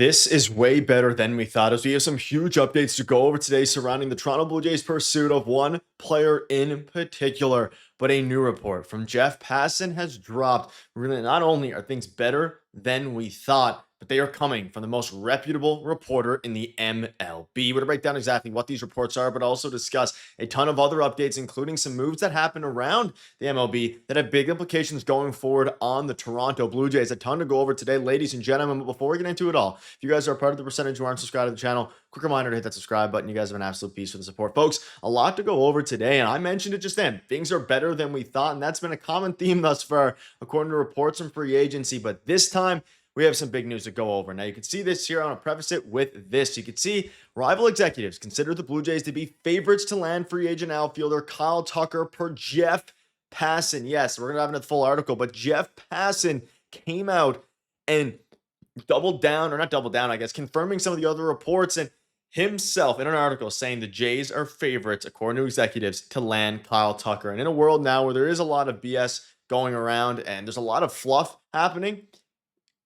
This is way better than we thought, as we have some huge updates to go over today surrounding the Toronto Blue Jays' pursuit of one player in particular. But a new report from Jeff Passan has dropped. Really, not only are things better than we thought, but they are coming from the most reputable reporter in the MLB. We're to break down exactly what these reports are, but also discuss a ton of other updates, including some moves that happen around the MLB that have big implications going forward on the Toronto Blue Jays. A ton to go over today, ladies and gentlemen. But before we get into it all, if you guys are part of the percentage who aren't subscribed to the channel, quick reminder to hit that subscribe button. You guys have an absolute piece for the support, folks. A lot to go over today, and I mentioned it just then. Things are better than we thought, and that's been a common theme thus far, according to reports from free agency. But this time, we have some big news to go over. Now, you can see this here. I want to preface it with this. You can see rival executives consider the Blue Jays to be favorites to land free agent outfielder Kyle Tucker per Jeff Passan. Yes, we're going to have a full article, but Jeff Passan came out and doubled down, or not doubled down, I guess, confirming some of the other reports and himself in an article saying the Jays are favorites, according to executives, to land Kyle Tucker. And in a world now where there is a lot of BS going around and there's a lot of fluff happening,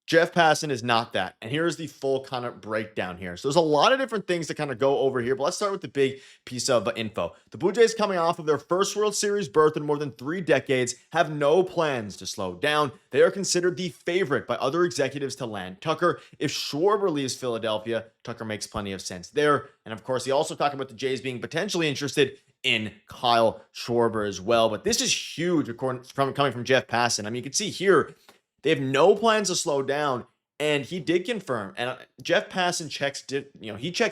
Jeff Passan is not that. And here's the full kind of breakdown here. So there's a lot of different things to kind of go over here, but let's start with the big piece of info. The Blue Jays, coming off of their first World Series berth in more than 3 decades, have no plans to slow down. They are considered the favorite by other executives to land Tucker. If Schwarber leaves Philadelphia, Tucker makes plenty of sense there. And of course, he also talked about the Jays being potentially interested in Kyle Schwarber as well. But this is huge, coming from Jeff Passan. I mean, you can see here, they have no plans to slow down, and he did confirm. And Jeff Passan checks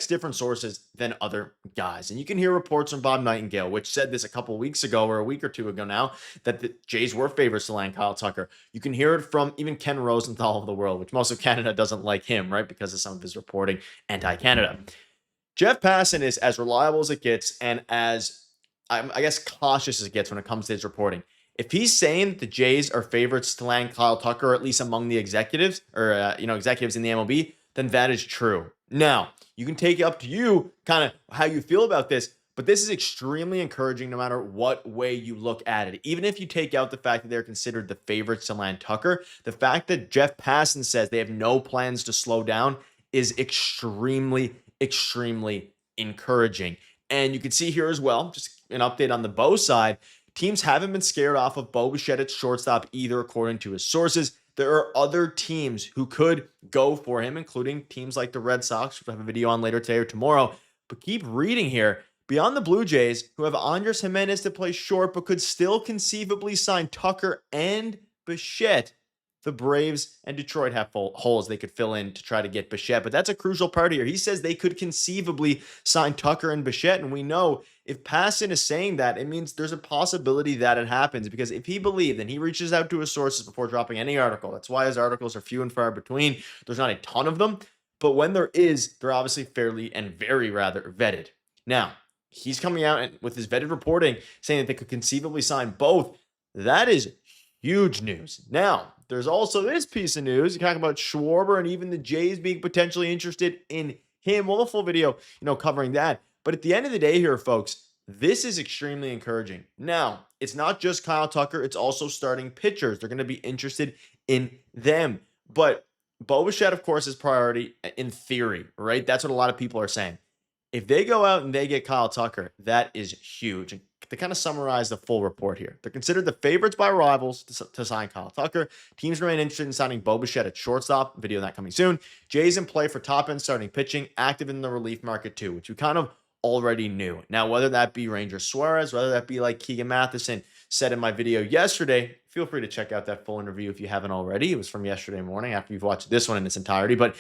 different sources than other guys. And you can hear reports from Bob Nightingale, which said this a couple weeks ago or a week or two ago now, that the Jays were favorites to land Kyle Tucker. You can hear it from even Ken Rosenthal of the world, which most of Canada doesn't like him, right, because of some of his reporting anti-Canada. Jeff Passan is as reliable as it gets, and as I guess cautious as it gets when it comes to his reporting. If he's saying that the Jays are favorites to land Kyle Tucker, or at least among the executives, or executives in the MLB, then that is true. Now, you can take it up to you, kind of how you feel about this, but this is extremely encouraging no matter what way you look at it. Even if you take out the fact that they're considered the favorites to land Tucker, the fact that Jeff Passan says they have no plans to slow down is extremely, extremely encouraging. And you can see here as well, just an update on the Bo side. Teams haven't been scared off of Bo Bichette at shortstop either, according to his sources. There are other teams who could go for him, including teams like the Red Sox, which we'll have a video on later today or tomorrow. But keep reading here. Beyond the Blue Jays, who have Andres Gimenez to play short, but could still conceivably sign Tucker and Bichette, the Braves and Detroit have holes they could fill in to try to get Bichette. But that's a crucial part here. He says they could conceivably sign Tucker and Bichette. And we know if Passan is saying that, it means there's a possibility that it happens. Because if he believed, and he reaches out to his sources before dropping any article. That's why his articles are few and far between. There's not a ton of them. But when there is, they're obviously fairly and very rather vetted. Now, he's coming out and with his vetted reporting saying that they could conceivably sign both. That is huge news. Now, there's also this piece of news. You're talking about Schwarber and even the Jays being potentially interested in him. Well, a full video, covering that. But at the end of the day here, folks, this is extremely encouraging. Now, it's not just Kyle Tucker. It's also starting pitchers. They're going to be interested in them. But Bo Bichette, of course, is priority in theory, right? That's what a lot of people are saying. If they go out and they get Kyle Tucker, that is huge. And to kind of summarize the full report here, they're considered the favorites by rivals to sign Kyle Tucker. Teams remain interested in signing Bo Bichette at shortstop. Video on that coming soon. Jays in play for top-end starting pitching, active in the relief market too, which we kind of already knew. Now, whether that be Ranger Suarez, whether that be like Keegan Matheson said in my video yesterday, feel free to check out that full interview if you haven't already. It was from yesterday morning after you've watched this one in its entirety. But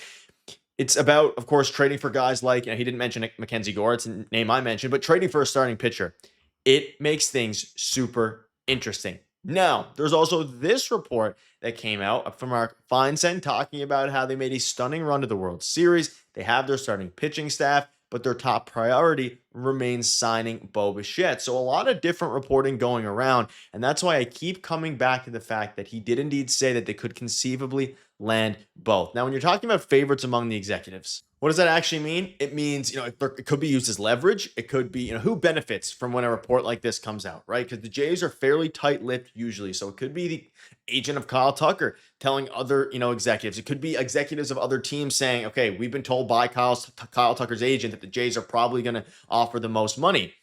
it's about, of course, trading for guys like, he didn't mention Mackenzie Gore, it's a name I mentioned, but trading for a starting pitcher. It makes things super interesting. Now, there's also this report that came out from Mark Feinstein talking about how they made a stunning run to the World Series. They have their starting pitching staff, but their top priority remains signing Bo Bichette. So a lot of different reporting going around, and that's why I keep coming back to the fact that he did indeed say that they could conceivably land both. Now, when you're talking about favorites among the executives, what does that actually mean? It means, it could be used as leverage. It could be, who benefits from when a report like this comes out, right? Because the Jays are fairly tight-lipped usually. So it could be the agent of Kyle Tucker telling other, executives. It could be executives of other teams saying, okay, we've been told by Kyle Tucker's agent that the Jays are probably going to offer the most money.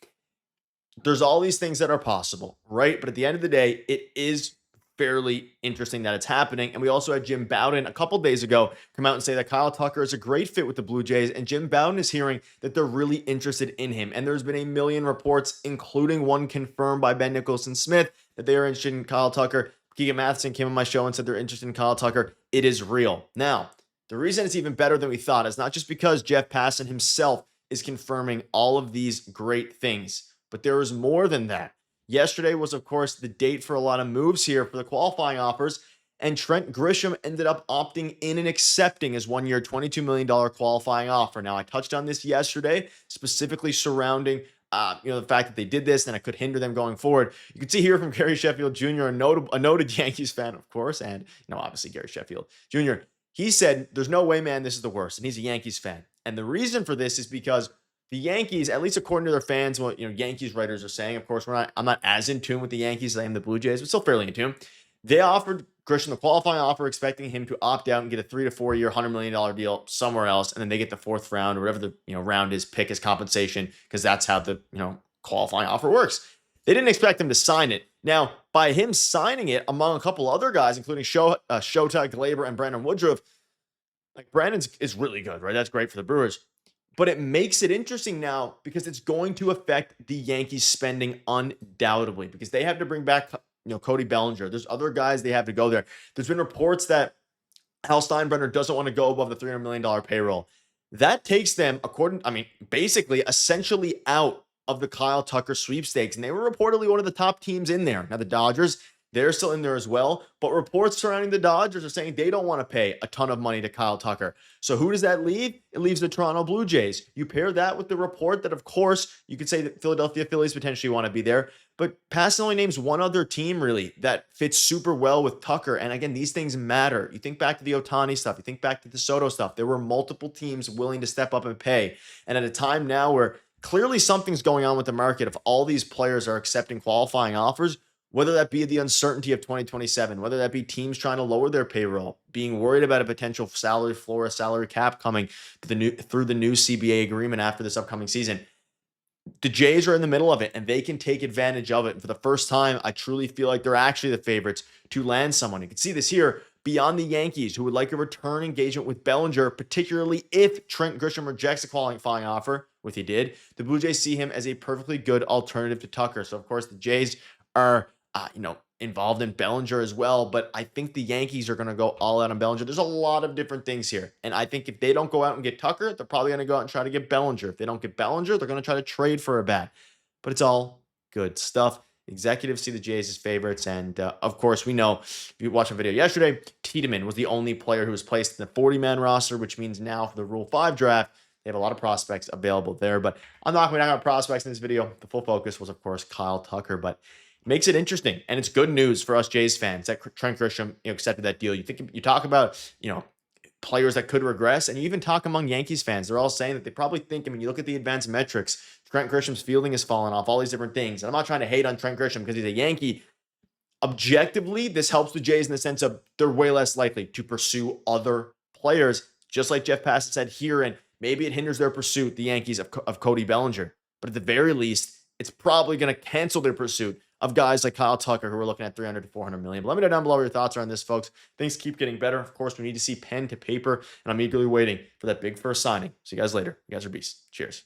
There's all these things that are possible, right? But at the end of the day, it is fairly interesting that it's happening. And we also had Jim Bowden a couple days ago come out and say that Kyle Tucker is a great fit with the Blue Jays. And Jim Bowden is hearing that they're really interested in him. And there's been a million reports, including one confirmed by Ben Nicholson-Smith, that they are interested in Kyle Tucker. Keegan Matheson came on my show and said they're interested in Kyle Tucker. It is real. Now, the reason it's even better than we thought is not just because Jeff Passan himself is confirming all of these great things, but there is more than that. Yesterday was, of course, the date for a lot of moves here for the qualifying offers, and Trent Grisham ended up opting in and accepting his one-year, $22 million qualifying offer. Now, I touched on this yesterday, specifically surrounding the fact that they did this and it could hinder them going forward. You can see here from Gary Sheffield Jr., a noted Yankees fan, of course, and obviously Gary Sheffield Jr. He said, "There's no way, man, this is the worst," and he's a Yankees fan. And the reason for this is because the Yankees, at least according to their fans, what Yankees writers are saying, of course, I'm not as in tune with the Yankees as I am the Blue Jays, but still fairly in tune. They offered Grisham the qualifying offer, expecting him to opt out and get a 3 to 4 year, $100 million deal somewhere else, and then they get the fourth round or whatever the round is, pick as compensation, because that's how the qualifying offer works. They didn't expect him to sign it. Now, by him signing it, among a couple other guys, including Shota, Glaber, and Brandon Woodruff, like Brandon is really good, right? That's great for the Brewers. But it makes it interesting now because it's going to affect the Yankees spending undoubtedly, because they have to bring back, Cody Bellinger. There's other guys they have to go there. There's been reports that Hal Steinbrenner doesn't want to go above the $300 million payroll. That takes them, basically, essentially out of the Kyle Tucker sweepstakes. And they were reportedly one of the top teams in there. Now, the Dodgers, they're still in there as well, but reports surrounding the Dodgers are saying they don't want to pay a ton of money to Kyle Tucker. So who does that leave? It leaves the Toronto Blue Jays. You pair that with the report that, of course, you could say that Philadelphia Phillies potentially want to be there, but Passan only names one other team really that fits super well with Tucker. And again, these things matter. You think back to the Ohtani stuff, you think back to the Soto stuff. There were multiple teams willing to step up and pay. And at a time now where clearly something's going on with the market, if all these players are accepting qualifying offers, whether that be the uncertainty of 2027, whether that be teams trying to lower their payroll, being worried about a potential salary floor, a salary cap coming through the new CBA agreement after this upcoming season, the Jays are in the middle of it and they can take advantage of it. And for the first time, I truly feel like they're actually the favorites to land someone. You can see this here beyond the Yankees, who would like a return engagement with Bellinger, particularly if Trent Grisham rejects a qualifying offer, which he did. The Blue Jays see him as a perfectly good alternative to Tucker. So, of course, the Jays are involved in Bellinger as well, but I think the Yankees are going to go all out on Bellinger. There's a lot of different things here, and I think if they don't go out and get Tucker, they're probably going to go out and try to get Bellinger. If they don't get Bellinger, they're going to try to trade for a bat, but it's all good stuff. Executives see the Jays as favorites, and of course, we know, if you watched a video yesterday, Tiedemann was the only player who was placed in the 40-man roster, which means now for the Rule 5 draft, they have a lot of prospects available there, but I'm not going to talk about prospects in this video. The full focus was, of course, Kyle Tucker, but makes it interesting, and it's good news for us Jays fans that Trent Grisham accepted that deal. You talk about players that could regress, and you even talk among Yankees fans. They're all saying that they probably think. You look at the advanced metrics. Trent Grisham's fielding has fallen off. All these different things, and I'm not trying to hate on Trent Grisham because he's a Yankee. Objectively, this helps the Jays in the sense of they're way less likely to pursue other players, just like Jeff Passan said here, and maybe it hinders their pursuit, the Yankees, of Cody Bellinger. But at the very least, it's probably going to cancel their pursuit of guys like Kyle Tucker, who are looking at 300 to 400 million. But let me know down below what your thoughts are on this, folks. Things keep getting better. Of course, we need to see pen to paper, and I'm eagerly waiting for that big first signing. See you guys later. You guys are beasts. Cheers.